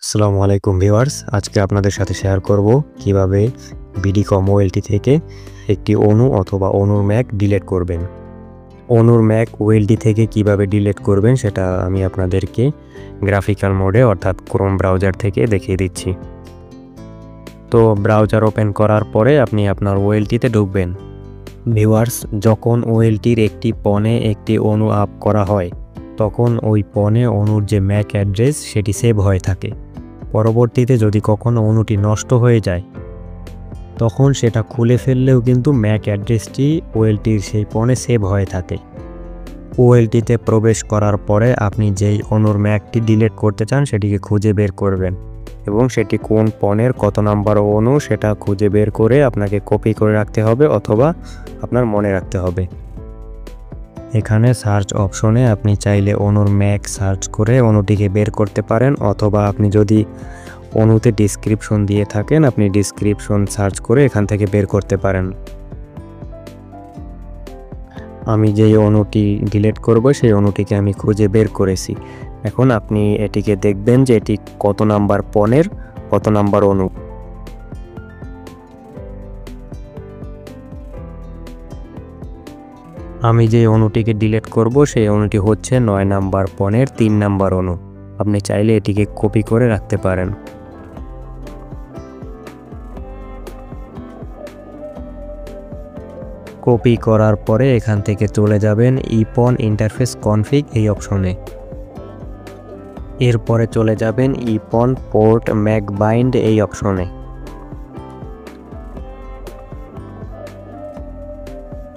আসসালামু আলাইকুম ভিউয়ার্স, আজকে আপনাদের সাথে শেয়ার করব কিভাবে বিডিকম ওএলটি থেকে একটি অণু অথবা অণুর ম্যাক ডিলিট করবেন। অণুর ম্যাক ওএলটি থেকে কিভাবে ডিলিট করবেন সেটা আমি আপনাদেরকে গ্রাফিক্যাল মোডে অর্থাৎ ক্রোম ব্রাউজার থেকে দেখিয়ে দিচ্ছি। তো ব্রাউজার ওপেন করার পরে আপনি আপনার ওএলটিতে ঢুকবেন। ভিউয়ার্স, যখন ওএলটির একটি পণে একটি অণু আপ করা হয় তখন ওই পণে অণুর যে ম্যাক অ্যাড্রেস সেটি সেভ হয়ে থাকে। পরবর্তীতে যদি কখনো অণুটি নষ্ট হয়ে যায় তখন সেটা খুলে ফেললেও কিন্তু ম্যাক অ্যাড্রেসটি ওএলটির সেই পণে সেভ হয়ে থাকে। ওএলটিতে প্রবেশ করার পরে আপনি যেই অণুর ম্যাকটি ডিলিট করতে চান সেটিকে খুঁজে বের করবেন এবং সেটি কোন পণের কত নাম্বার অণু সেটা খুঁজে বের করে আপনাকে কপি করে রাখতে হবে অথবা আপনার মনে রাখতে হবে। এখানে সার্চ অপশনে আপনি চাইলে অণুর ম্যাক সার্চ করে অণুটিকে বের করতে পারেন অথবা আপনি যদি অণুতে ডিসক্রিপশন দিয়ে থাকেন আপনি ডিসক্রিপশন সার্চ করে এখান থেকে বের করতে পারেন। আমি যেই অণুটি ডিলিট করব সেই অণুটিকে আমি খুঁজে বের করেছি। এখন আপনি এটিকে দেখবেন যে এটি কত নাম্বার পণের কত নাম্বার অণু। আমি যে অণুটিকে ডিলিট করব সেই অণুটি হচ্ছে 9 নাম্বার পণের 3 নাম্বার অণু। আপনি চাইলে এটিকে কপি করে রাখতে পারেন। কপি করার পরে এখান থেকে চলে যাবেন ইপন ইন্টারফেস কনফিগ এই অপশনে। এরপরে চলে যাবেন ইপন পোর্ট ম্যাক বাইন্ড এই অপশনে।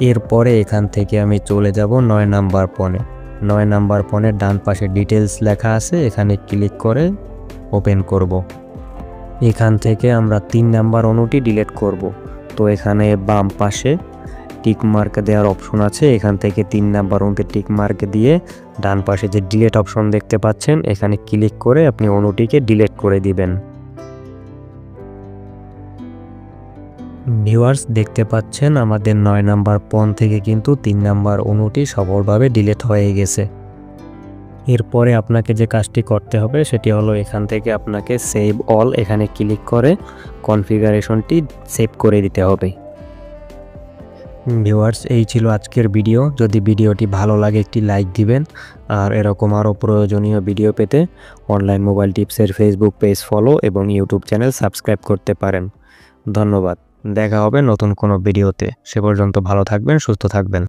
এরপরে এখান থেকে আমি চলে যাব 9 নাম্বার পণে। 9 নাম্বার পণের ডান পাশে ডিটেলস লেখা আছে, এখানে ক্লিক করে ওপেন করব। এখান থেকে আমরা 3 নাম্বার অণুটি ডিলিট করব। তো এখানে বাম পাশে টিক মার্ক দেওয়ার অপশন আছে, এখান থেকে 3 নাম্বার অণুতে টিক মার্ক দিয়ে ডান পাশে যে ডিলিট অপশন দেখতে পাচ্ছেন এখানে ক্লিক করে আপনি অণুটিকে ডিলিট করে দিবেন। ভিউয়ার্স, দেখতে পাচ্ছেন আমাদের 9 নাম্বার পণ থেকে কিন্তু 3 নাম্বার অণুটি সফলভাবে ডিলিট হয়ে গেছে। এরপরে আপনাকে যে কাজটি করতে হবে সেটি হলো এখান থেকে আপনাকে সেভ অল এখানে ক্লিক করে কনফিগারেশনটি সেভ করে দিতে হবে। ভিউয়ার্স, এই ছিল আজকের ভিডিও। যদি ভিডিওটি ভালো লাগে একটি লাইক দিবেন আর এরকম আরও প্রয়োজনীয় ভিডিও পেতে অনলাইন মোবাইল টিপসের ফেসবুক পেজ ফলো এবং ইউটিউব চ্যানেল সাবস্ক্রাইব করতে পারেন। ধন্যবাদ। দেখা হবে নতুন কোনো ভিডিওতে। সে পর্যন্ত ভালো থাকবেন, সুস্থ থাকবেন।